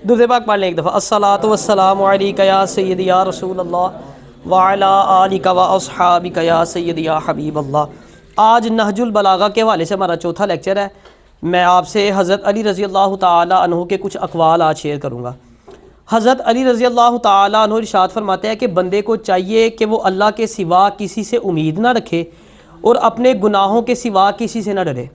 درود پاک پڑھ لیں ایک دفعہ۔ الصلاۃ والسلام علیک یا سیدی یا رسول اللہ وعلی آلک و اصحابک یا سیدی یا حبیب اللہ۔ آج نہج البلاغہ کے حوالے سے ہمارا چوتھا لیکچر ہے۔ میں آپ سے حضرت علی رضی اللہ تعالی عنہ کے کچھ اقوال آج شیئر کروں گا۔ حضرت علی رضی اللہ تعالی عنہ ارشاد فرماتے ہیں کہ بندے کو چاہیے کہ وہ اللہ کے سوا کسی سے امید نہ رکھے اور اپنے گناہوں کے سوا کسی سے نہ ڈرے۔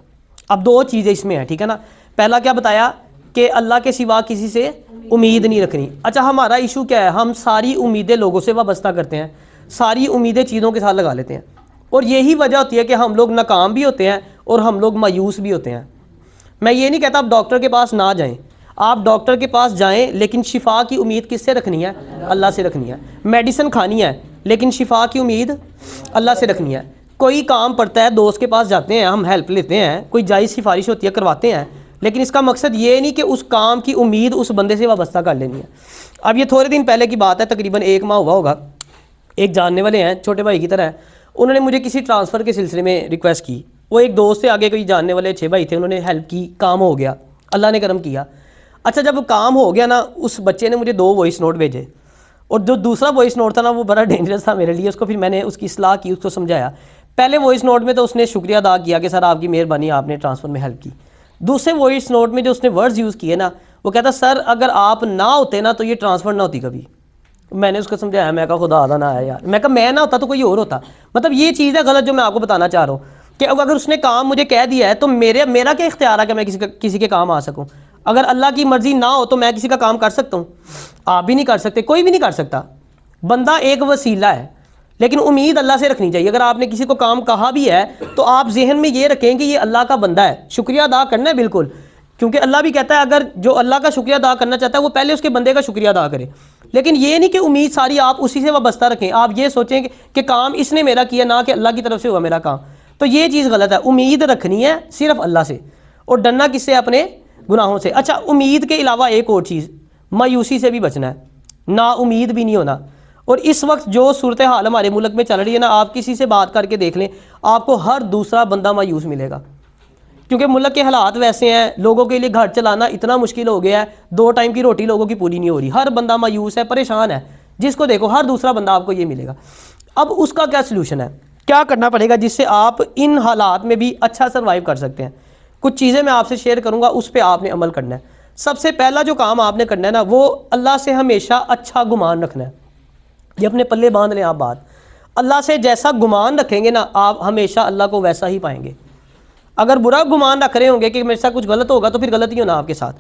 اب دو چیزیں اس میں ہیں، ٹھیک ہے نا۔ پہلا کیا بتایا کہ اللہ کے سوا کسی سے امید نہیں رکھنی۔ اچھا، ہمارا ایشو کیا ہے؟ ہم ساری امیدیں لوگوں سے وابستہ کرتے ہیں، ساری امیدیں چیزوں کے ساتھ لگا لیتے ہیں، اور یہی وجہ ہوتی ہے کہ ہم لوگ ناکام بھی ہوتے ہیں اور ہم لوگ مایوس بھی ہوتے ہیں۔ میں یہ نہیں کہتا آپ ڈاکٹر کے پاس نہ جائیں، آپ ڈاکٹر کے پاس جائیں، لیکن شفا کی امید کس سے رکھنی ہے؟ اللہ سے رکھنی ہے۔ میڈیسن کھانی ہے لیکن شفا کی امید اللہ سے رکھنی ہے۔ کوئی کام پڑتا ہے، دوست کے پاس جاتے ہیں، ہم ہیلپ لیتے ہیں، کوئی جائز سفارش ہوتی ہے کرواتے ہیں، لیکن اس کا مقصد یہ نہیں کہ اس کام کی امید اس بندے سے وابستہ کر لینی ہے۔ اب یہ تھوڑے دن پہلے کی بات ہے، تقریباً 1 ماہ ہوا ہوگا۔ ایک جاننے والے ہیں، چھوٹے بھائی کی طرح ہیں، انہوں نے مجھے کسی ٹرانسفر کے سلسلے میں ریکویسٹ کی۔ وہ ایک دوست سے آگے کوئی جاننے والے 6 بھائی تھے، انہوں نے ہیلپ کی، کام ہو گیا، اللہ نے کرم کیا۔ اچھا، جب کام ہو گیا نا، اس بچے نے مجھے 2 وائس نوٹ بھیجے، اور جو دوسرا وائس نوٹ تھا نا، وہ بڑا ڈینجرس تھا میرے لیے۔ اس کو پھر میں نے اس کی اصلاح کی، اس کو سمجھایا۔ پہلے وائس نوٹ میں تو اس نے شکریہ ادا کیا کہ سر آپ کی مہربانی، آپ نے ٹرانسفر میں ہیلپ کی۔ دوسرے وائس نوٹ میں جو اس نے ورڈز یوز کیے نا، وہ کہتا سر اگر آپ نہ ہوتے نا تو یہ ٹرانسفر نہ ہوتی کبھی۔ میں نے اس کو سمجھایا، میں کہا خدا آدھا نہ آیا یار، میں کہا میں نہ ہوتا تو کوئی اور ہوتا۔ مطلب یہ چیز ہے غلط جو میں آپ کو بتانا چاہ رہا ہوں، کہ اگر اس نے کام مجھے کہہ دیا ہے تو میرا کیا اختیار ہے کہ میں کسی کے کام آ سکوں؟ اگر اللہ کی مرضی نہ ہو تو میں کسی کا کام کر سکتا ہوں؟ آپ بھی نہیں کر سکتے، کوئی بھی نہیں کر سکتا۔ بندہ ایک وسیلہ ہے، لیکن امید اللہ سے رکھنی چاہیے۔ اگر آپ نے کسی کو کام کہا بھی ہے تو آپ ذہن میں یہ رکھیں کہ یہ اللہ کا بندہ ہے، شکریہ ادا کرنا ہے بالکل، کیونکہ اللہ بھی کہتا ہے اگر جو اللہ کا شکریہ ادا کرنا چاہتا ہے وہ پہلے اس کے بندے کا شکریہ ادا کرے۔ لیکن یہ نہیں کہ امید ساری آپ اسی سے وابستہ رکھیں، آپ یہ سوچیں کہ کام اس نے میرا کیا، نہ کہ اللہ کی طرف سے ہوا میرا کام، تو یہ چیز غلط ہے۔ امید رکھنی ہے صرف اللہ سے، اور ڈرنا کس سے؟ اپنے گناہوں سے۔ اچھا، امید کے علاوہ ایک اور چیز، مایوسی سے بھی بچنا ہے، نا امید بھی نہیں ہونا۔ اور اس وقت جو صورتحال ہمارے ملک میں چل رہی ہے نا، آپ کسی سے بات کر کے دیکھ لیں، آپ کو ہر دوسرا بندہ مایوس ملے گا، کیونکہ ملک کے حالات ویسے ہیں، لوگوں کے لیے گھر چلانا اتنا مشکل ہو گیا ہے، 2 ٹائم کی روٹی لوگوں کی پوری نہیں ہو رہی، ہر بندہ مایوس ہے، پریشان ہے، جس کو دیکھو ہر دوسرا بندہ آپ کو یہ ملے گا۔ اب اس کا کیا سلوشن ہے؟ کیا کرنا پڑے گا جس سے آپ ان حالات میں بھی اچھا سروائیو کر سکتے ہیں؟ کچھ چیزیں میں آپ سے شیئر کروں گا، اس پہ آپ نے عمل کرنا ہے۔ سب سے پہلا جو کام آپ نے کرنا ہے نا، وہ اللہ سے ہمیشہ اچھا گمان رکھنا ہے۔ یہ اپنے پلے باندھ لیں آپ بات، اللہ سے جیسا گمان رکھیں گے نا، آپ ہمیشہ اللہ کو ویسا ہی پائیں گے۔ اگر برا گمان رکھ رہے ہوں گے کہ میرے ساتھ کچھ غلط ہوگا تو پھر غلط ہی ہونا آپ کے ساتھ،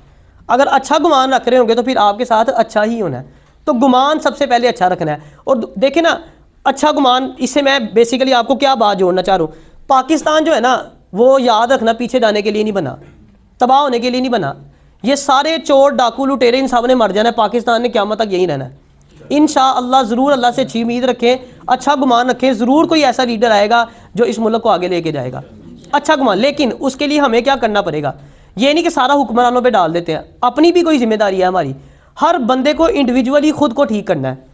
اگر اچھا گمان رکھ رہے ہوں گے تو پھر آپ کے ساتھ اچھا ہی ہونا ہے۔ تو گمان سب سے پہلے اچھا رکھنا ہے۔ اور دیکھیں نا، اچھا گمان، اس سے میں بیسیکلی آپ کو کیا بات جوڑنا چاہ رہا ہوں، پاکستان جو ہے نا، وہ یاد رکھنا پیچھے جانے کے لیے نہیں بنا، تباہ ہونے کے لیے نہیں بنا۔ یہ سارے چور ڈاکو لٹیرے ان سب نے مر جانا ہے، پاکستان نے قیامت تک یہی رہنا ہے انشاءاللہ۔ ضرور اللہ سے اچھی امید رکھیں، اچھا گمان رکھیں، ضرور کوئی ایسا لیڈر آئے گا جو اس ملک کو آگے لے کے جائے گا، اچھا گمان۔ لیکن اس کے لیے ہمیں کیا کرنا پڑے گا؟ یہ نہیں کہ سارا حکمرانوں پہ ڈال دیتے ہیں، اپنی بھی کوئی ذمہ داری ہے ہماری۔ ہر بندے کو انڈیویجولی خود کو ٹھیک کرنا ہے۔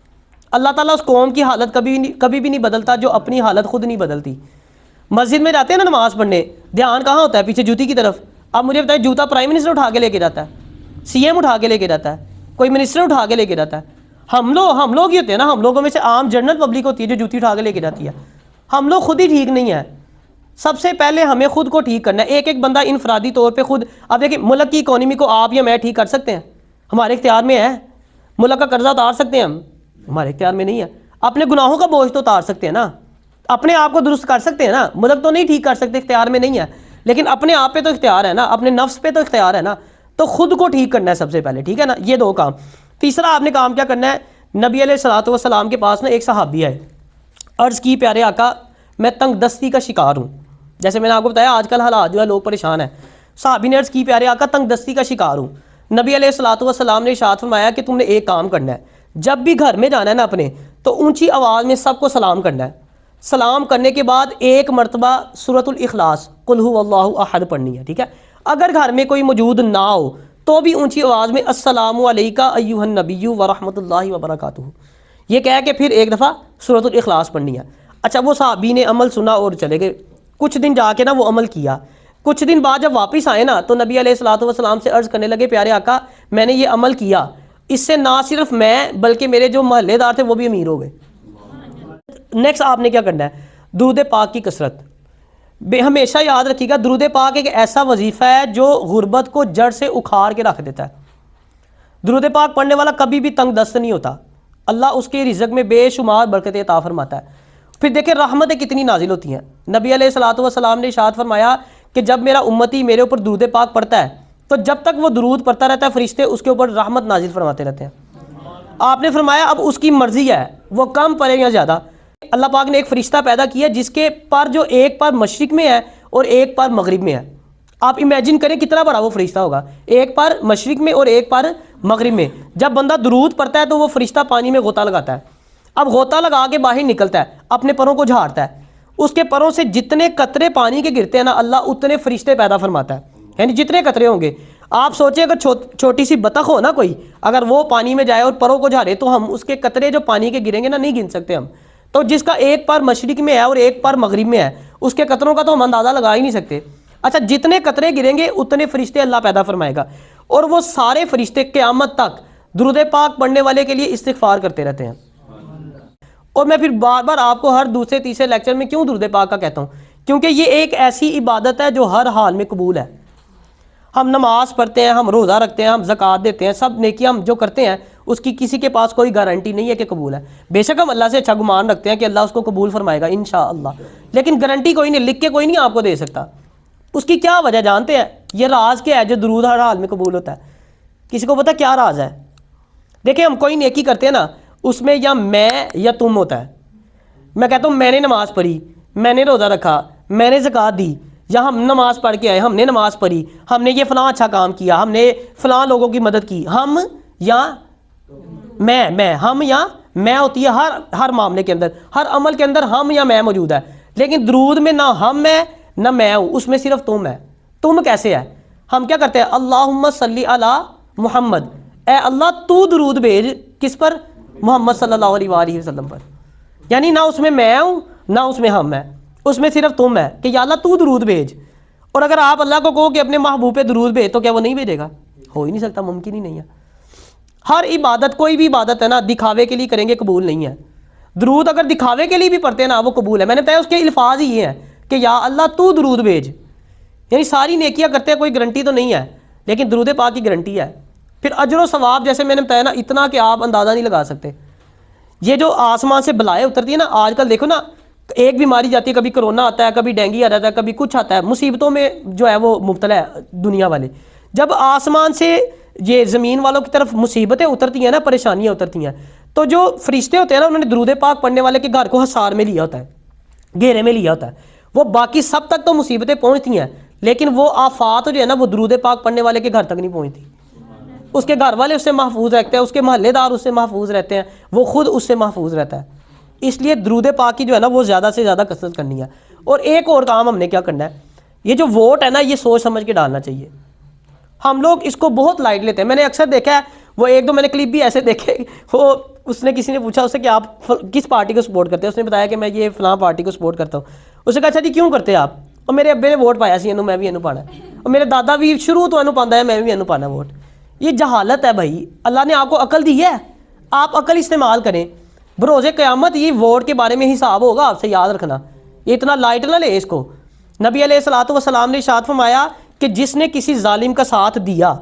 اللہ تعالیٰ اس قوم کی حالت کبھی بھی نہیں بدلتا جو اپنی حالت خود نہیں بدلتی۔ مسجد میں جاتے ہیں نا نماز پڑھنے، دھیان کہاں ہوتا ہے؟ پیچھے جوتی کی طرف۔ اب مجھے بتائیں، جوتا پرائم منسٹر اٹھا کے لے کے جاتا ہے، سی ایم اٹھا کے لے کے جاتا ہے، کوئی منسٹر اٹھا کے لے کے جاتا ہے؟ ہم لوگ ہی ہوتے ہیں نا، ہم لوگوں میں سے عام جنرل پبلک ہوتی ہے جو جوتی اٹھا کے لے کے جاتی ہے۔ ہم لوگ خود ہی ٹھیک نہیں ہیں۔ سب سے پہلے ہمیں خود کو ٹھیک کرنا ہے۔ ایک بندہ انفرادی طور پہ خود، اب دیکھیں ملک کی اکانومی کو آپ یا میں ٹھیک کر سکتے ہیں؟ ہمارے اختیار میں ہے؟ ملک کا قرضہ اتار سکتے ہیں ہم؟ ہمارے اختیار میں نہیں ہے۔ اپنے گناہوں کا بوجھ تو اتار سکتے ہیں نا، اپنے آپ کو درست کر سکتے ہیں نا، ملک تو نہیں ٹھیک کر سکتے، اختیار میں نہیں ہے، لیکن اپنے آپ پہ تو اختیار ہے نا، اپنے نفس پہ تو اختیار ہے نا۔ تو خود کو ٹھیک کرنا ہے سب سے پہلے، ٹھیک ہے نا؟ یہ 2 کام۔ تیسرا آپ نے کام کیا کرنا ہے؟ نبی علیہ الصلوۃ والسلام کے پاس نا ایک صحابی آئے، عرض کی پیارے آقا میں تنگ دستی کا شکار ہوں۔ جیسے میں نے آپ کو بتایا آج کل حالات جو ہے لوگ پریشان ہیں۔ صحابی نے عرض کی پیارے آقا تنگ دستی کا شکار ہوں۔ نبی علیہ الصلوۃ والسلام نے ارشاد فرمایا کہ تم نے ایک کام کرنا ہے، جب بھی گھر میں جانا ہے نا اپنے، تو اونچی آواز میں سب کو سلام کرنا ہے۔ سلام کرنے کے بعد 1 مرتبہ سورۃ الاخلاص قل هو اللہ احد پڑھنی ہے، ٹھیک ہے؟ اگر گھر میں کوئی موجود نہ ہو تو بھی اونچی آواز میں السلام علیکہ ایھا النبی ورحمۃ اللہ وبرکاتہ یہ کہہ کے پھر 1 دفعہ سورۃ الاخلاص پڑھنی ہے۔ اچھا، وہ صحابی نے عمل سنا اور چلے گئے۔ کچھ دن جا کے نا وہ عمل کیا، کچھ دن بعد جب واپس آئے نا تو نبی علیہ الصلوۃ والسلام سے عرض کرنے لگے پیارے آقا میں نے یہ عمل کیا، اس سے نہ صرف میں بلکہ میرے جو محلے دار تھے وہ بھی امیر ہو گئے۔ نیکسٹ آپ نے کیا کرنا ہے، درود پاک کی کثرت۔ ہمیشہ یاد رکھیے گا درود پاک ایک ایسا وظیفہ ہے جو غربت کو جڑ سے اکھاڑ کے رکھ دیتا ہے۔ درود پاک پڑھنے والا کبھی بھی تنگ دست نہیں ہوتا، اللہ اس کے رزق میں بے شمار برکتیں عطا فرماتا ہے۔ پھر دیکھیں رحمتیں کتنی نازل ہوتی ہیں۔ نبی علیہ الصلوۃ والسلام نے ارشاد فرمایا کہ جب میرا امتی میرے اوپر درود پاک پڑھتا ہے تو جب تک وہ درود پڑھتا رہتا ہے فرشتے اس کے اوپر رحمت نازل فرماتے رہتے ہیں۔ آپ نے فرمایا اب اس کی مرضی ہے وہ کم پڑھے یا زیادہ۔ اللہ پاک نے ایک فرشتہ پیدا کیا جس کے پر جو ایک پر مشرق میں ہے اور ایک پر مغرب میں ہے۔ آپ امیجن کریں کتنا بڑا وہ فرشتہ ہوگا، ایک پر مشرق میں اور ایک پر مغرب میں۔ جب بندہ درود پڑھتا ہے تو وہ فرشتہ پانی میں غوطہ لگاتا ہے، اب غوطہ لگا کے باہر نکلتا ہے، اپنے پروں کو جھاڑتا ہے، اس کے پروں سے جتنے قطرے پانی کے گرتے ہیں نا اللہ اتنے فرشتے پیدا فرماتا ہے، یعنی جتنے قطرے ہوں گے۔ آپ سوچیں اگر چھوٹی سی بطخ ہو نا کوئی، اگر وہ پانی میں جائے اور پروں کو جھاڑے تو ہم اس کے قطرے جو پانی کے گریں گے نا نہیں گن سکتے ہم۔ تو جس کا ایک پر مشرق میں ہے اور ایک پر مغرب میں ہے اس کے قطروں کا تو ہم اندازہ لگا ہی نہیں سکتے۔ اچھا جتنے قطرے گریں گے اتنے فرشتے اللہ پیدا فرمائے گا، اور وہ سارے فرشتے قیامت تک درود پاک پڑھنے والے کے لیے استغفار کرتے رہتے ہیں۔ اور میں پھر بار بار آپ کو ہر دوسرے تیسرے لیکچر میں کیوں درود پاک کا کہتا ہوں، کیونکہ یہ ایک ایسی عبادت ہے جو ہر حال میں قبول ہے۔ ہم نماز پڑھتے ہیں، ہم روزہ رکھتے ہیں، ہم زکوٰۃ دیتے ہیں، سب نیکیاں ہم جو کرتے ہیں اس کی کسی کے پاس کوئی گارنٹی نہیں ہے کہ قبول ہے۔ بے شک ہم اللہ سے اچھا گمان رکھتے ہیں کہ اللہ اس کو قبول فرمائے گا انشاءاللہ، لیکن گارنٹی کوئی نہیں، لکھ کے کوئی نہیں آپ کو دے سکتا۔ اس کی کیا وجہ جانتے ہیں؟ یہ راز کیا ہے جو درود ہر حال میں قبول ہوتا ہے؟ کسی کو پتا کیا راز ہے؟ دیکھیں ہم کوئی نیکی کرتے ہیں نا اس میں یا میں یا تم ہوتا ہے۔ میں کہتا ہوں میں نے نماز پڑھی، میں نے روزہ رکھا، میں نے زکوٰۃ دی، یا ہم نماز پڑھ کے آئے، ہم نے نماز پڑھی، ہم نے یہ فلاں اچھا کام کیا، ہم نے فلاں لوگوں کی مدد کی، ہم یا میں ہم یا میں ہوتی ہے ہر معاملے کے اندر، ہر عمل کے اندر ہم یا میں موجود ہے۔ لیکن درود میں نہ ہم میں نہ میں ہوں، اس میں صرف تم ہے۔ تم کیسے ہے؟ ہم کیا کرتے ہیں اللہم صلی علی محمد، اے اللہ تو درود بھیج کس پر؟ محمد صلی اللہ علیہ وآلہ وسلم پر۔ یعنی نہ اس میں میں ہوں نہ اس میں ہم ہے، اس میں صرف تم ہے کہ یا اللہ تو درود بھیج۔ اور اگر آپ اللہ کو کہو کہ اپنے محبوب پہ درود بھیج تو کیا وہ نہیں بھیجے گا؟ ہو ہی نہیں سکتا، ممکن ہی نہیں ہے۔ ہر عبادت کوئی بھی عبادت ہے نا دکھاوے کے لیے کریں گے قبول نہیں ہے۔ درود اگر دکھاوے کے لیے بھی پڑھتے ہیں نا وہ قبول ہے۔ میں نے بتایا اس کے الفاظ ہی یہ ہیں کہ یا اللہ تو درود بھیج، یعنی ساری نیکیاں کرتے ہیں کوئی گارنٹی تو نہیں ہے، لیکن درود پاک کی گارنٹی ہے۔ پھر اجر و ثواب جیسے میں نے بتایا نا اتنا کہ آپ اندازہ نہیں لگا سکتے۔ یہ جو آسمان سے بلائیں اترتی ہے نا آج کل دیکھو نا، ایک بیماری جاتی ہے، کبھی کرونا آتا ہے، کبھی ڈینگی آ جاتا ہے، کبھی کچھ آتا ہے، مصیبتوں میں جو ہے وہ مبتلا ہے دنیا والے۔ جب آسمان سے یہ زمین والوں کی طرف مصیبتیں اترتی ہیں نا، پریشانیاں اترتی ہیں، تو جو فرشتے ہوتے ہیں نا انہوں نے درود پاک پڑھنے والے کے گھر کو حصار میں لیا ہوتا ہے، گھیرے میں لیا ہوتا ہے۔ وہ باقی سب تک تو مصیبتیں پہنچتی ہیں لیکن وہ آفات جو ہے نا وہ درود پاک پڑھنے والے کے گھر تک نہیں پہنچتی۔ اس کے گھر والے اس سے محفوظ رہتے ہیں، اس کے محلے دار اس سے محفوظ رہتے ہیں، وہ خود اس سے محفوظ رہتا ہے۔ اس لیے درود پاک کی جو ہے نا وہ زیادہ سے زیادہ کثرت کرنی ہے۔ اور ایک اور کام ہم نے کیا کرنا ہے، یہ جو ووٹ ہے نا یہ سوچ سمجھ کے ڈالنا چاہیے۔ ہم لوگ اس کو بہت لائٹ لیتے ہیں۔ میں نے اکثر دیکھا ہے، وہ ایک دو میں نے کلپ بھی ایسے دیکھے، وہ اس نے کسی نے پوچھا اس سے کہ آپ کس پارٹی کو سپورٹ کرتے ہیں، اس نے بتایا کہ میں یہ فلاں پارٹی کو سپورٹ کرتا ہوں۔ اس نے کہا اچھا جی کیوں کرتے ہیں آپ؟ اور میرے ابے نے ووٹ پایا سی میں بھی پانا ہے، اور میرے دادا بھی شروع تو پانا ہے، میں بھی پانا ووٹ۔ یہ جہالت ہے بھائی، اللہ نے آپ کو عقل دی ہے، آپ عقل استعمال کریں۔ بروز قیامت یہ ووٹ کے بارے میں حساب ہوگا آپ سے، یاد رکھنا، یہ اتنا لائٹ نہ لے اس کو۔ نبی علیہ الصلوۃ والسلام نے ارشاد فرمایا کہ جس نے کسی ظالم کا ساتھ دیا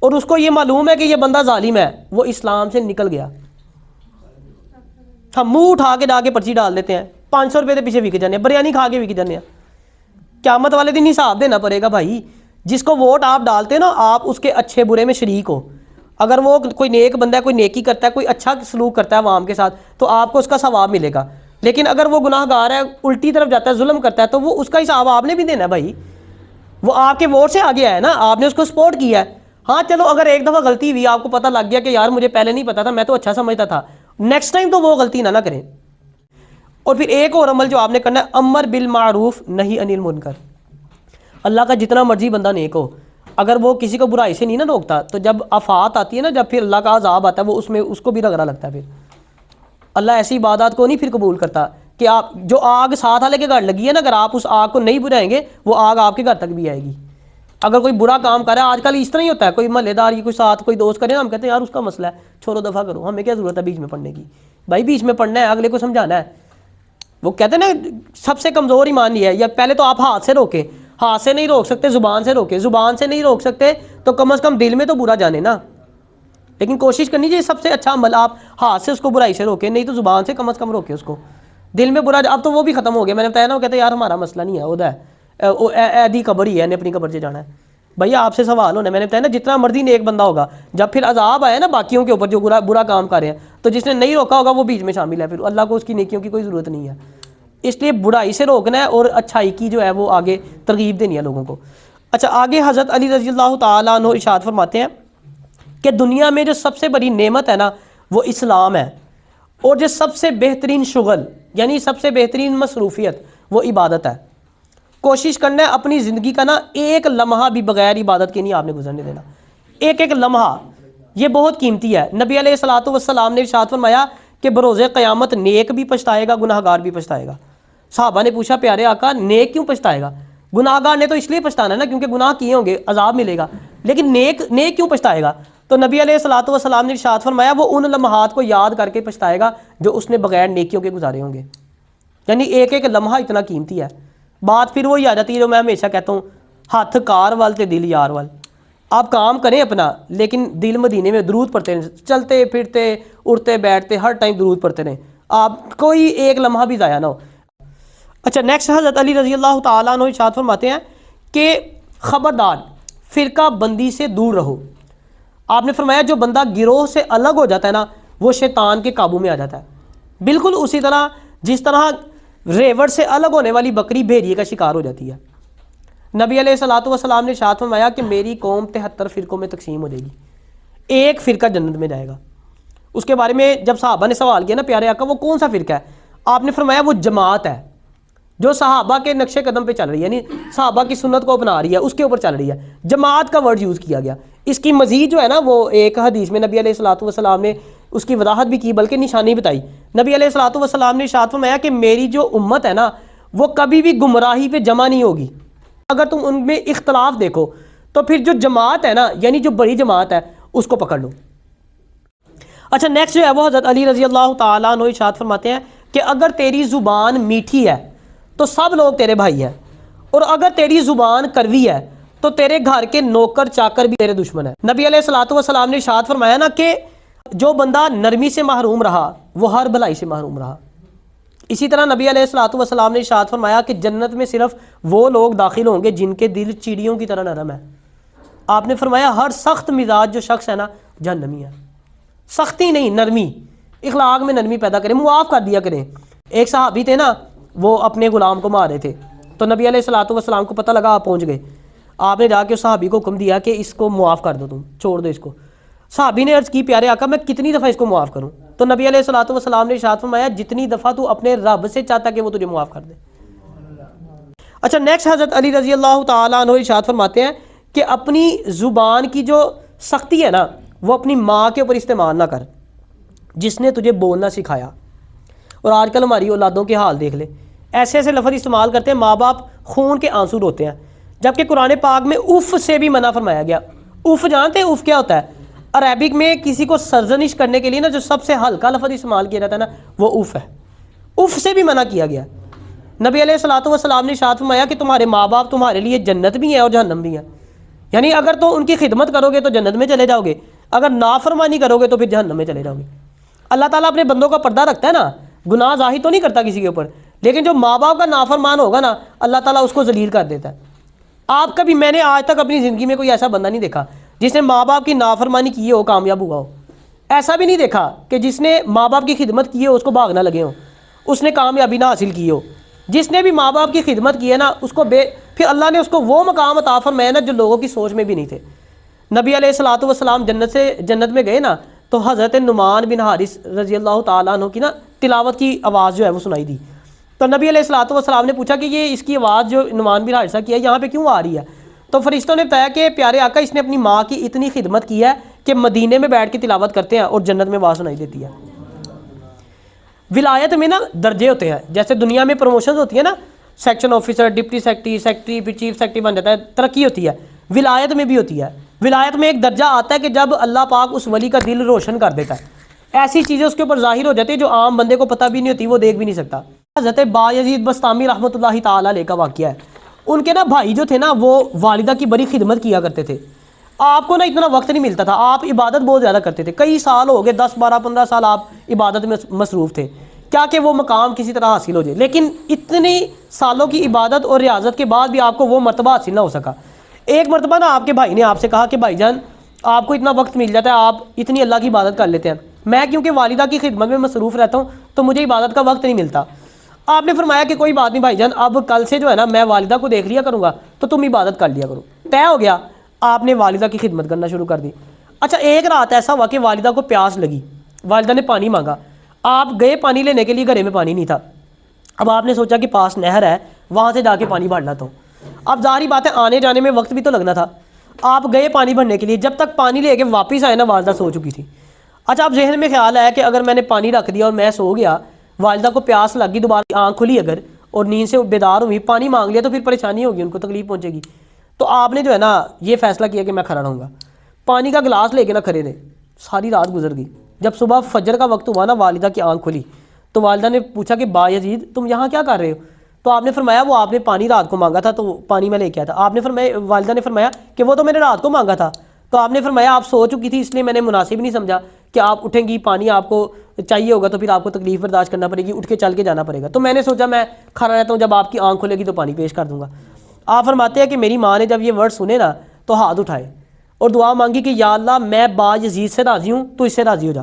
اور اس کو یہ معلوم ہے کہ یہ بندہ ظالم ہے، وہ اسلام سے نکل گیا۔ ہم منہ اٹھا کے ڈا کے پرچی ڈال دیتے ہیں، 500 روپے کے پیچھے وک جانے ہیں، بریانی کھا کے وک جانے ہیں۔ قیامت والے دن حساب دینا پڑے گا بھائی۔ جس کو ووٹ آپ ڈالتے ہیں نا آپ اس کے اچھے برے میں شریک ہو۔ اگر وہ کوئی نیک بندہ ہے، کوئی نیکی کرتا ہے، کوئی اچھا سلوک کرتا ہے عوام کے ساتھ تو آپ کو اس کا ثواب ملے گا، لیکن اگر وہ گناہ گار ہے، الٹی طرف جاتا ہے، ظلم کرتا ہے تو وہ اس کا حساب آپ نے بھی دینا ہے بھائی۔ وہ آپ کے ووٹ سے آگے آیا نا، آپ نے اس کو سپورٹ کیا ہے۔ ہاں چلو اگر ایک دفعہ غلطی ہوئی، آپ کو پتہ لگ گیا کہ یار مجھے پہلے نہیں پتا تھا، میں تو اچھا سمجھتا تھا، نیکسٹ ٹائم تو وہ غلطی نہ کریں۔ اور پھر ایک اور عمل جو آپ نے کرنا ہے، امر بالمعروف نہی عن المنکر۔ اللہ کا جتنا مرضی بندہ نیک ہو، اگر وہ کسی کو برائی سے نہیں نہ روکتا تو جب آفات آتی ہے نا، جب پھر اللہ کا عذاب آتا ہے وہ اس میں اس کو بھی رگڑا لگتا ہے۔ پھر اللہ ایسی عبادات کو نہیں پھر قبول کرتا کہ آپ جو آگ ساتھ والے کے گھر لگی ہے نا، اگر آپ اس آگ کو نہیں بجھائیں گے وہ آگ آپ کے گھر تک بھی آئے گی۔ اگر کوئی برا کام کر رہا ہے، آج کل اس طرح ہی ہوتا ہے، کوئی محلے دار یا کوئی ساتھ کوئی دوست کرے نا، ہم کہتے ہیں یار اس کا مسئلہ ہے، چھوڑو دفعہ کرو، ہمیں کیا ضرورت ہے بیچ میں پڑھنے کی؟ بھائی بیچ میں پڑھنا ہے، اگلے کو سمجھانا ہے۔ وہ کہتے ہیں نا سب سے کمزور ایمان یہ ہے، یا پہلے تو آپ ہاتھ سے روکیں، ہاتھ سے نہیں روک سکتے زبان سے روکیں، زبان سے نہیں روک سکتے تو کم از کم دل میں تو برا جانے نا، لیکن کوشش کرنی چاہیے سب سے اچھا عمل آپ ہاتھ سے اس کو برائی سے روکیں، نہیں تو زبان سے کم از کم روکیں اس کو۔ دل میں برا اب تو وہ بھی ختم ہو گیا، میں نے بتایا نا، وہ کہتے ہیں یار ہمارا مسئلہ نہیں ہے، ادھر ایدی قبر ہی ہے، نے اپنی قبر سے جانا ہے۔ بھیا آپ سے سوال ہونا ہے، میں نے بتایا نا جتنا مرضی نیک بندہ ہوگا، جب پھر عذاب آئے نا باقیوں کے اوپر جو برا کام کر رہے ہیں، تو جس نے نہیں روکا ہوگا وہ بیچ میں شامل ہے، پھر اللہ کو اس کی نیکیوں کی کوئی ضرورت نہیں ہے۔ اس لیے برائی سے روکنا ہے اور اچھائی کی جو ہے وہ آگے ترغیب دینی ہے لوگوں کو۔ اچھا آگے حضرت علی رضی اللہ تعالیٰ عنہ ارشاد فرماتے ہیں کہ دنیا میں جو سب سے بڑی نعمت ہے نا وہ اسلام ہے، اور جو سب سے بہترین شغل یعنی سب سے بہترین مصروفیت وہ عبادت ہے۔ کوشش کرنا ہے اپنی زندگی کا نا ایک لمحہ بھی بغیر عبادت کے نہیں آپ نے گزرنے دینا، ایک ایک لمحہ، یہ بہت قیمتی ہے۔ نبی علیہ الصلوۃ والسلام نے ارشاد فرمایا کہ بروز قیامت نیک بھی پچھتائے گا، گناہ گار بھی پچھتائے گا۔ صحابہ نے پوچھا پیارے آقا نیک کیوں پچھتائے گا؟ گناہ گار نے تو اس لیے پچھتانا ہے نا کیونکہ گناہ کیے ہوں گے، عذاب ملے گا، لیکن نیک کیوں پچھتائے گا؟ تو نبی علیہ الصلوۃ والسلام نے ارشاد فرمایا وہ ان لمحات کو یاد کر کے پچھتائے گا جو اس نے بغیر نیکیوں کے گزارے ہوں گے۔ یعنی ایک ایک لمحہ اتنا قیمتی ہے۔ بات پھر وہی آ جاتی ہے جو میں ہمیشہ کہتا ہوں، ہاتھ کار وال تے دل یار وال۔ آپ کام کریں اپنا لیکن دل مدینے میں درود پڑھتے رہیں، چلتے پھرتے اٹھتے بیٹھتے ہر ٹائم درود پڑھتے رہیں، آپ کوئی ایک لمحہ بھی ضائع نہ ہو۔ اچھا نیکسٹ حضرت علی رضی اللہ تعالیٰ عنہ ارشاد فرماتے ہیں کہ خبردار فرقہ بندی سے دور رہو۔ آپ نے فرمایا جو بندہ گروہ سے الگ ہو جاتا ہے نا وہ شیطان کے قابو میں آ جاتا ہے، بالکل اسی طرح جس طرح ریوڑ سے الگ ہونے والی بکری بھیڑیے کا شکار ہو جاتی ہے۔ نبی علیہ الصلوۃ والسلام نے ارشاد فرمایا کہ میری قوم 73 فرقوں میں تقسیم ہو جائے گی، ایک فرقہ جنت میں جائے گا۔ اس کے بارے میں جب صحابہ نے سوال کیا نا پیارے آقا وہ کون سا فرقہ ہے، آپ نے فرمایا وہ جماعت ہے جو صحابہ کے نقش قدم پہ چل رہی ہے، یعنی صحابہ کی سنت کو اپنا رہی ہے، اس کے اوپر چل رہی ہے۔ جماعت کا ورڈ یوز کیا گیا۔ اس کی مزید جو ہے نا وہ ایک حدیث میں نبی علیہ الصلوۃ والسلام نے اس کی وضاحت بھی کی بلکہ نشانی بتائی۔ نبی علیہ الصلوۃ والسلام نے ارشاد فرمایا کہ میری جو امت ہے نا وہ کبھی بھی گمراہی پہ جمع نہیں ہوگی۔ اگر تم ان میں اختلاف دیکھو تو پھر جو جماعت ہے نا یعنی جو بڑی جماعت ہے اس کو پکڑ لو۔ اچھا نیکسٹ جو ہے وہ حضرت علی رضی اللہ تعالیٰ عنہ ارشاد فرماتے ہیں کہ اگر تیری زبان میٹھی ہے تو سب لوگ تیرے بھائی ہیں، اور اگر تیری زبان کڑوی ہے تو تیرے گھر کے نوکر چاکر بھی تیرے دشمن ہیں۔ نبی علیہ الصلوۃ والسلام نے ارشاد فرمایا نا کہ جو بندہ نرمی سے محروم رہا وہ ہر بھلائی سے محروم رہا۔ اسی طرح نبی علیہ الصلوۃ والسلام نے ارشاد فرمایا کہ جنت میں صرف وہ لوگ داخل ہوں گے جن کے دل چڑیوں کی طرح نرم ہے۔ آپ نے فرمایا ہر سخت مزاج جو شخص ہے نا جہنمی ہے۔ سختی نہیں، نرمی، اخلاق میں نرمی پیدا کریں، معاف کر دیا کریں۔ ایک صحابی تھے نا وہ اپنے غلام کو مار رہے تھے، تو نبی علیہ الصلوۃ والسلام کو پتہ لگا، آپ پہنچ گئے، آپ نے جا کے اس صحابی کو حکم دیا کہ اس کو معاف کر دو، تم چھوڑ دو اس کو۔ صحابی نے عرض کی پیارے آقا میں کتنی دفعہ اس کو معاف کروں؟ تو نبی علیہ الصلوۃ والسلام نے ارشاد فرمایا جتنی دفعہ تو اپنے رب سے چاہتا کہ وہ تجھے معاف کر دے۔ اچھا نیکسٹ حضرت علی رضی اللہ تعالیٰ عنہ ارشاد فرماتے ہیں کہ اپنی زبان کی جو سختی ہے نا وہ اپنی ماں کے اوپر استعمال نہ کر جس نے تجھے بولنا سکھایا۔ اور آج کل ہماری اولادوں کے حال دیکھ لے، ایسے ایسے لفظ استعمال کرتے ہیں، ماں باپ خون کے آنسو روتے ہیں، جبکہ قرآن پاک میں اف سے بھی منع فرمایا گیا۔ اف جانتے ہیں اف کیا ہوتا ہے؟ عربک میں کسی کو سرزنش کرنے کے لیے نا جو سب سے ہلکا لفظ استعمال کیا جاتا ہے نا وہ اف ہے، اف سے بھی منع کیا گیا۔ نبی علیہ الصلوۃ والسلام نے ارشاد فرمایا کہ تمہارے ماں باپ تمہارے لیے جنت بھی ہیں اور جہنم بھی ہیں، یعنی اگر تو ان کی خدمت کرو گے تو جنت میں چلے جاؤ گے، اگر نافرمانی کرو گے تو پھر جہنم میں چلے جاؤ گے۔ اللہ تعالیٰ اپنے بندوں کا پردہ رکھتا ہے نا، گناہ ظاہر تو نہیں کرتا کسی کے اوپر، لیکن جو ماں باپ کا نافرمان ہوگا نا اللہ تعالیٰ اس کو ذلیل کر دیتا ہے۔ آپ کا بھی، میں نے آج تک اپنی زندگی میں کوئی ایسا بندہ نہیں دیکھا جس نے ماں باپ کی نافرمانی کی ہو کامیاب ہوا ہو، ایسا بھی نہیں دیکھا کہ جس نے ماں باپ کی خدمت کی ہے اس کو بھاگنا لگے ہوں، اس نے کامیابی نہ حاصل کی ہو۔ جس نے بھی ماں باپ کی خدمت کی ہے نا اس کو پھر اللہ نے اس کو وہ مقام عطا فرمایا نا جو لوگوں کی سوچ میں بھی نہیں تھے۔ نبی علیہ الصلوۃ والسلام جنت میں گئے نا تو حضرت نعمان بن حارث رضی اللہ تعالیٰ عنہ کی نا تلاوت کی آواز جو ہے وہ سنائی دی، تو نبی علیہ الصلوۃ والسلام نے پوچھا کہ یہ اس کی آواز جو نعمان بن حارثہ کی ہے یہاں پہ کیوں آ رہی ہے؟ تو فرشتوں نے بتایا کہ پیارے آقا اس نے اپنی ماں کی اتنی خدمت کی ہے کہ مدینے میں بیٹھ کے تلاوت کرتے ہیں اور جنت میں آواز سنائی دیتی ہے۔ ولایت میں نا درجے ہوتے ہیں، جیسے دنیا میں پروموشن ہوتی ہے نا، سیکشن آفیسر، ڈپٹی سیکٹری پھر چیف سیکٹری بن جاتا ہے، ترقی ہوتی ہے، ولایت میں بھی ہوتی ہے۔ ولایت میں ایک درجہ آتا ہے کہ جب اللہ پاک اس ولی کا دل روشن کر دیتا ہے، ایسی چیزیں اس کے اوپر ظاہر ہو جاتی ہیں جو عام بندے کو پتہ بھی نہیں ہوتی، وہ دیکھ بھی نہیں سکتا۔ حضرت بایزید بسطامی رحمۃ اللہ تعالی علیہ کا واقعہ ہے، ان کے نا بھائی جو تھے نا وہ والدہ کی بڑی خدمت کیا کرتے تھے، آپ کو نا اتنا وقت نہیں ملتا تھا، آپ عبادت بہت زیادہ کرتے تھے، کئی سال ہو گئے، 10 12 15 سال آپ عبادت میں مصروف تھے، کیا کہ وہ مقام کسی طرح حاصل ہو جائے، لیکن اتنی سالوں کی عبادت اور ریاضت کے بعد بھی آپ کو وہ مرتبہ حاصل نہ ہو سکا۔ ایک مرتبہ نا آپ کے بھائی نے آپ سے کہا کہ بھائی جان آپ کو اتنا وقت مل جاتا ہے، آپ اتنی اللہ کی عبادت کر لیتے ہیں، میں کیونکہ والدہ کی خدمت میں مصروف رہتا ہوں تو مجھے عبادت کا وقت نہیں ملتا۔ آپ نے فرمایا کہ کوئی بات نہیں بھائی جان، اب کل سے جو ہے نا میں والدہ کو دیکھ لیا کروں گا تو تم عبادت کر لیا کرو۔ طے ہو گیا، آپ نے والدہ کی خدمت کرنا شروع کر دی۔ اچھا ایک رات ایسا ہوا کہ والدہ کو پیاس لگی، والدہ نے پانی مانگا، آپ گئے پانی لینے کے لیے، گھرے میں پانی نہیں تھا، اب آپ نے سوچا کہ پاس نہر ہے وہاں سے جا کے پانی بھر لاتا ہوں، اب ظاہری بات ہے آنے جانے میں وقت بھی تو لگنا تھا، آپ گئے پانی بھرنے کے لیے، جب تک پانی لے کے واپس آئے نا والدہ سو چکی تھی۔ اچھا اب ذہن میں خیال آیا کہ اگر میں نے پانی رکھ دیا اور میں سو گیا، والدہ کو پیاس لگ گئی، دوبارہ آنکھ کھلی اگر اور نیند سے بیدار ہوئی، پانی مانگ لیا تو پھر پریشانی ہوگی، ان کو تکلیف پہنچے گی، تو آپ نے جو ہے نا یہ فیصلہ کیا کہ میں کھڑا رہوں گا، پانی کا گلاس لے کے نہ کھڑے رہے، ساری رات گزر گئی، جب صبح فجر کا وقت ہوا نا والدہ کی آنکھ کھلی تو والدہ نے پوچھا کہ بایزید تم یہاں کیا کر رہے ہو؟ تو آپ نے فرمایا وہ آپ نے پانی رات کو مانگا تھا تو پانی میں لے کے آیا تھا۔ آپ نے فرمایا، والدہ نے فرمایا کہ وہ تو میں نے رات کو مانگا تھا، تو آپ نے فرمایا آپ سو چکی تھی اس لیے میں نے مناسب نہیں سمجھا کہ آپ اٹھیں گی، پانی آپ کو چاہیے ہوگا تو پھر آپ کو تکلیف برداشت کرنا پڑے گی، اٹھ کے چل کے جانا پڑے گا، تو میں نے سوچا میں کھڑا رہتا ہوں، جب آپ کی آنکھ کھلے گی تو پانی پیش کر دوں گا۔ آپ فرماتے ہیں کہ میری ماں نے جب یہ ورڈ سنے نا تو ہاتھ اٹھائے اور دعا مانگی کہ یا اللہ میں بایزید سے راضی ہوں، تو اس سے راضی ہو جا۔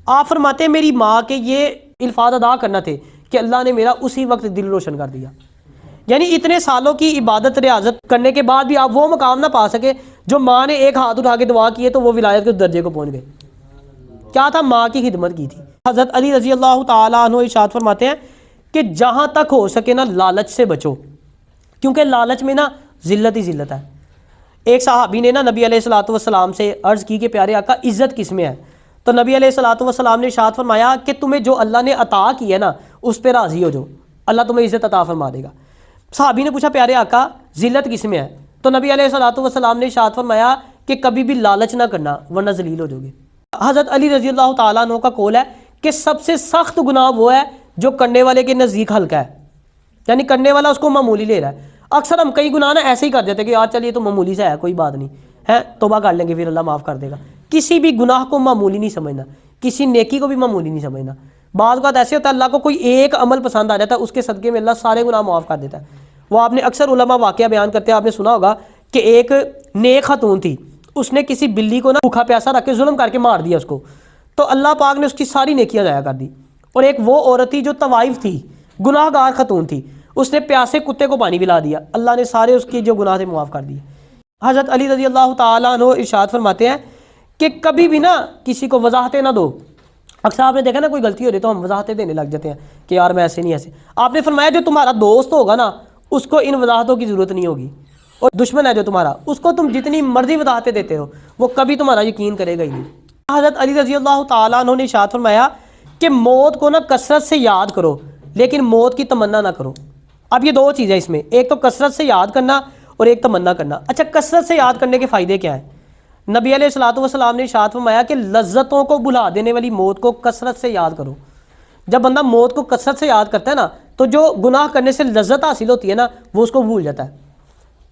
آپ فرماتے ہیں میری ماں کے یہ الفاظ ادا کرنا تھے کہ اللہ نے میرا اسی وقت دل روشن کر دیا، یعنی اتنے سالوں کی عبادت ریاضت کرنے کے بعد بھی آپ وہ مقام نہ پا سکے جو ماں نے ایک ہاتھ اٹھا کے دعا کی ہے تو وہ ولایت کے درجے کو پہنچ گئے، کیا تھا؟ ماں کی خدمت کی تھی۔ حضرت علی رضی اللہ تعالیٰ عنہ ارشاد فرماتے ہیں کہ جہاں تک ہو سکے نا لالچ سے بچو، کیونکہ لالچ میں نا ذلت ہی ذلت ہے۔ ایک صحابی نے نا نبی علیہ الصلوۃ والسلام سے عرض کی کہ پیارے آقا عزت کس میں ہے؟ تو نبی علیہ الصلوۃ والسلام نے ارشاد فرمایا کہ تمہیں جو اللہ نے عطا کی ہے نا اس پہ راضی ہو جو، اللہ تمہیں عزت عطا فرما دے گا۔ صحابی نے پوچھا پیارے آقا ذلت کس میں ہے؟ تو نبی علیہ الصلوۃ والسلام نے ارشاد فرمایا کہ کبھی بھی لالچ نہ کرنا ورنہ ذلیل ہو جاؤ گے۔ حضرت علی رضی اللہ تعالیٰ عنہ کا قول ہے کہ سب سے سخت گناہ وہ ہے جو کرنے والے کے نزدیک ہلکا ہے، یعنی کرنے والا اس کو معمولی لے رہا ہے۔ اکثر ہم کئی گناہ نا ایسے ہی کر دیتے کہ یار چلیے تو معمولی سے ہے، کوئی بات نہیں ہے، توبہ کر لیں گے پھر اللہ معاف کر دے گا۔ کسی بھی گناہ کو معمولی نہیں سمجھنا، کسی نیکی کو بھی معمولی نہیں سمجھنا۔ بعض اوقات ایسے ہوتا ہے اللہ کو کوئی ایک عمل پسند آ جاتا ہے، اس کے صدقے میں اللہ سارے گناہ معاف کر دیتا ہے۔ وہ آپ نے اکثر علماء واقعہ بیان کرتے ہیں، آپ نے سنا ہوگا کہ ایک نیک خاتون تھی، اس نے کسی بلی کو نا بھوکا پیاسا رکھ کے ظلم کر کے مار دیا اس کو، تو اللہ پاک نے اس کی ساری نیکیاں ضائع کر دی۔ اور ایک وہ عورت تھی جو طوائف تھی، گناہ گار خاتون تھی، اس نے پیاسے کتے کو پانی پلا دیا، اللہ نے سارے اس کے جو گناہ تھے معاف کر دیے۔ حضرت علی رضی اللہ تعالیٰ عنہ ارشاد فرماتے ہیں کہ کبھی بھی نا کسی کو وضاحتیں نہ دو۔ اکثر آپ نے دیکھا نا کوئی غلطی ہو رہی تو ہم وضاحتیں دینے لگ جاتے ہیں کہ یار میں ایسے نہیں ایسے۔ آپ نے فرمایا جو تمہارا دوست ہوگا نا اس کو ان وضاحتوں کی ضرورت نہیں ہوگی، اور دشمن ہے جو تمہارا اس کو تم جتنی مرضی وضاحتیں دیتے ہو وہ کبھی تمہارا یقین کرے گا ہی نہیں۔ حضرت علی رضی اللہ تعالیٰ عنہ نے ارشاد فرمایا کہ موت کو نا کثرت سے یاد کرو لیکن موت کی تمنا نہ کرو۔ اب یہ دو چیزیں اس میں، ایک تو کثرت سے یاد کرنا اور ایک تمنا کرنا۔ اچھا کثرت سے یاد کرنے کے فائدے کیا ہیں؟ نبی علیہ الصلوۃ والسلام نے ارشاد فرمایا کہ لذتوں کو بھلا دینے والی موت کو کثرت سے یاد کرو۔ جب بندہ موت کو کثرت سے یاد کرتا ہے نا تو جو گناہ کرنے سے لذت حاصل ہوتی ہے نا وہ اس کو بھول جاتا ہے۔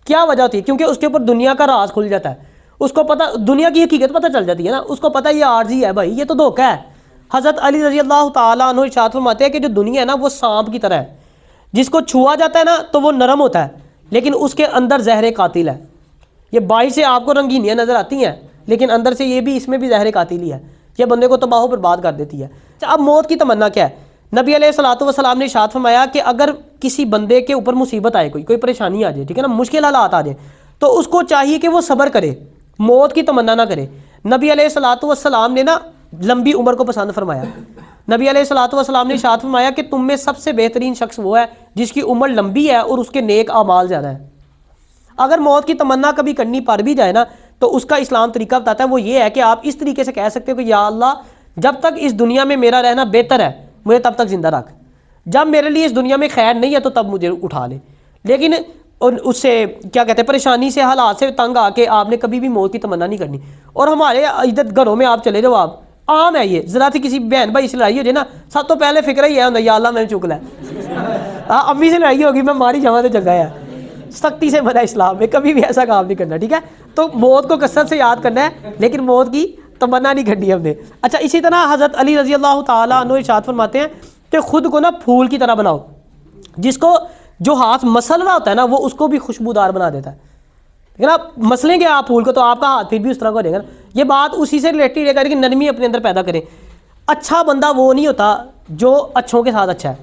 کیا وجہ ہوتی ہے؟ کیونکہ اس کے اوپر دنیا کا راز کھل جاتا ہے، اس کو پتہ، دنیا کی حقیقت پتہ چل جاتی ہے نا، اس کو پتہ یہ عارضی ہے بھائی، یہ تو دھوکہ ہے۔ حضرت علی رضی اللہ تعالیٰ عنہ ارشاد فرماتے ہیں کہ جو دنیا ہے نا وہ سانپ کی طرح ہے، جس کو چھوا جاتا ہے نا تو وہ نرم ہوتا ہے لیکن اس کے اندر زہر قاتل ہے۔ یہ باہر سے آپ کو رنگینیاں نظر آتی ہیں لیکن اندر سے یہ بھی، اس میں بھی زہر قاتل ہی ہے، یہ بندے کو تباہ و برباد کر دیتی ہے۔ اب موت کی تمنا کیا ہے؟ نبی علیہ الصلوۃ والسلام نے ارشاد فرمایا کہ اگر کسی بندے کے اوپر مصیبت آئے، کوئی پریشانی آ جائے، ٹھیک ہے نا، مشکل حالات آ جائے، تو اس کو چاہیے کہ وہ صبر کرے، موت کی تمنا نہ کرے۔ نبی علیہ الصلوۃ والسلام نے نا لمبی عمر کو پسند فرمایا۔ نبی علیہ الصلوۃ والسلام نے ارشاد فرمایا کہ تم میں سب سے بہترین شخص وہ ہے جس کی عمر لمبی ہے اور اس کے نیک اعمال زیادہ ہیں۔ اگر موت کی تمنا کبھی کرنی پڑ بھی جائے نا تو اس کا اسلام طریقہ بتاتا ہے، وہ یہ ہے کہ آپ اس طریقے سے کہہ سکتے ہو کہ یا اللہ جب تک اس دنیا میں میرا رہنا بہتر ہے مجھے تب تک زندہ رکھ، جب میرے لیے اس دنیا میں خیر نہیں ہے تو تب مجھے اٹھا لے۔ لیکن اس سے کیا کہتے ہیں پریشانی سے حالات سے تنگ آ کے آپ نے کبھی بھی موت کی تمنا نہیں کرنی۔ اور ہمارے ادھر گھروں میں آپ چلے جاؤ، آپ عام ہے یہ، ذرا سی کسی بہن بھائی سے لڑائی ہو جائے نا، سب تو پہلے فکر ہی ہے یا اللہ میں نے چک لیا، امی سے لڑائی ہوگی میں ماری جاواں تو چنگا ہے۔ سختی سے منع اسلام میں، کبھی بھی ایسا کام نہیں کرنا، ٹھیک ہے؟ تو موت کو کثرت سے یاد کرنا ہے لیکن موت کی تمنا نہیں کرنی ہم نے۔ اچھا اسی طرح حضرت علی رضی اللہ تعالیٰ عنہ ارشاد فرماتے ہیں کہ خود کو نا پھول کی طرح بناؤ، جس کو جو ہاتھ مسل رہا ہوتا ہے نا وہ اس کو بھی خوشبودار بنا دیتا ہے۔ لیکن آپ مسلیں گے آپ پھول کو تو آپ کا ہاتھ پھر بھی اس طرح کا ہو جائے گا نا۔ یہ بات اسی سے ریلیٹڈ ہے کہ نرمی اپنے اندر پیدا کریں۔ اچھا بندہ وہ نہیں ہوتا جو اچھوں کے ساتھ اچھا ہے،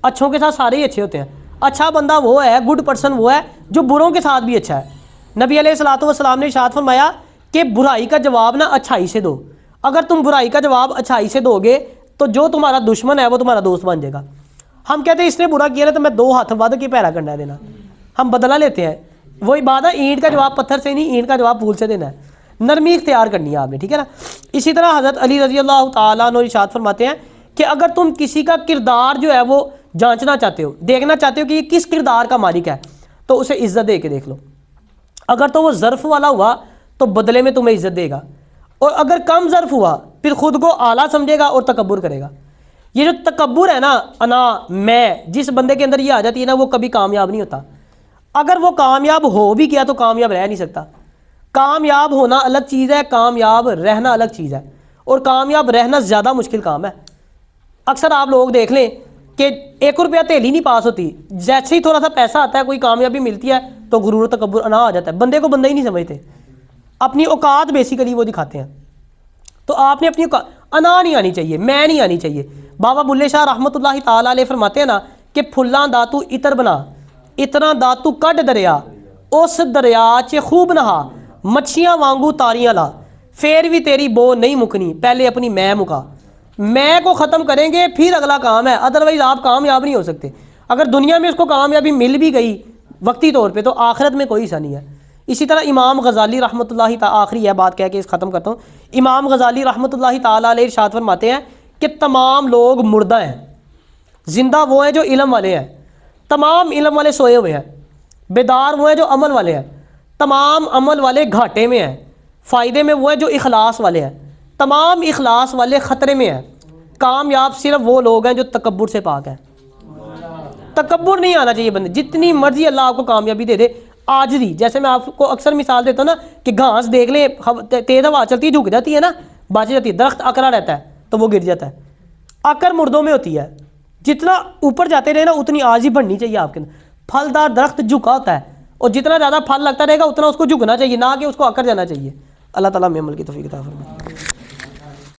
اچھوں کے ساتھ سارے ہی اچھے ہوتے ہیں۔ اچھا بندہ وہ ہے، گڈ پرسن وہ ہے جو بروں کے ساتھ بھی اچھا ہے۔ نبی علیہ الصلوۃ والسلام نے ارشاد فرمایا کہ برائی کا جواب نا اچھائی سے دو۔ اگر تم برائی کا جواب اچھائی سے دو گے تو جو تمہارا دشمن ہے وہ تمہارا دوست بن جائے گا۔ ہم کہتے ہیں اس نے برا کیا نا تو میں 2 ہاتھ ود کے پیرا کرنا ہے دینا، ہم بدلہ لیتے ہیں۔ وہی بات ہے، اینٹ کا جواب پتھر سے نہیں، اینٹ کا جواب پھول سے دینا ہے، نرمی اختیار کرنی ہے آپ نے، ٹھیک ہے نا؟ اسی طرح حضرت علی رضی اللہ تعالیٰ عنہ ارشاد فرماتے ہیں کہ اگر تم کسی کا کردار جو ہے وہ جانچنا چاہتے ہو، دیکھنا چاہتے ہو کہ یہ کس کردار کا مالک ہے، تو اسے عزت دے کے دیکھ لو۔ اگر تو وہ ظرف والا ہوا تو بدلے میں تمہیں عزت دے گا، اور اگر کم ظرف ہوا پھر خود کو اعلیٰ سمجھے گا اور تکبر کرے گا۔ یہ جو تکبر ہے نا، انا، میں، جس بندے کے اندر یہ آ جاتی ہے نا وہ کبھی کامیاب نہیں ہوتا۔ اگر وہ کامیاب ہو بھی کیا تو کامیاب رہ نہیں سکتا۔ کامیاب ہونا الگ چیز ہے، کامیاب رہنا الگ چیز ہے، اور کامیاب رہنا زیادہ مشکل کام ہے۔ اکثر آپ لوگ دیکھ لیں کہ 1 روپیہ تیل ہی نہیں پاس ہوتی، جیسے ہی تھوڑا سا پیسہ آتا ہے، کوئی کامیابی ملتی ہے تو غرور و تکبر، انا آ جاتا ہے، بندے کو بندہ ہی نہیں سمجھتے، اپنی اوقات بیسیکلی وہ دکھاتے ہیں۔ تو آپ نے اپنی انا نہیں آنی چاہیے، میں نہیں آنی چاہیے۔ بابا بلے شاہ رحمۃ اللہ تعالیٰ علیہ فرماتے ہیں نا کہ پھلاں دا تو عطر بنا، اتنا دا تو کڈ دریا، اس دریا چ خوب نہا، مچھیاں وانگو تاریاں لا، پھر بھی تیری بو نہیں مکنی، پہلے اپنی میں مکا۔ میں کو ختم کریں گے پھر اگلا کام ہے، ادروائز آپ کامیاب نہیں ہو سکتے۔ اگر دنیا میں اس کو کامیابی مل بھی گئی وقتی طور پہ تو آخرت میں کوئی حصہ نہیں ہے۔ اسی طرح امام غزالی رحمۃ اللہ تعالیٰ، آخری ہے بات کہہ کے اس ختم کرتا ہوں، امام غزالی رحمۃ اللہ تعالیٰ علیہ ارشاد فرماتے ہیں کہ تمام لوگ مردہ ہیں، زندہ وہ ہیں جو علم والے ہیں، تمام علم والے سوئے ہوئے ہیں، بیدار وہ ہیں جو عمل والے ہیں، تمام عمل والے گھاٹے میں ہیں، فائدے میں وہ ہیں جو اخلاص والے ہیں، تمام اخلاص والے خطرے میں ہیں، کامیاب صرف وہ لوگ ہیں جو تکبر سے پاک ہیں۔ تکبر نہیں آنا چاہیے بندے، جتنی مرضی اللہ آپ کو کامیابی دے دے، عاجزی، جیسے میں آپ کو اکثر مثال دیتا ہوں نا کہ گھاس دیکھ لیں، تیز ہوا چلتی ہے جھک جاتی ہے نا، بچ جاتی ہے، درخت اکڑا رہتا ہے تو وہ گر جاتا ہے، اکڑ مردوں میں ہوتی ہے۔ جتنا اوپر جاتے رہے نا اتنی عاجزی بڑھنی چاہیے آپ کے اندر۔ پھلدار درخت جھکا ہوتا ہے اور جتنا زیادہ پھل لگتا رہے گا اتنا اس کو جھکنا چاہیے، نہ کہ اس کو اکڑ جانا چاہیے۔ اللہ تعالیٰ ہمیں عمل کی توفیق عطا فرمائے۔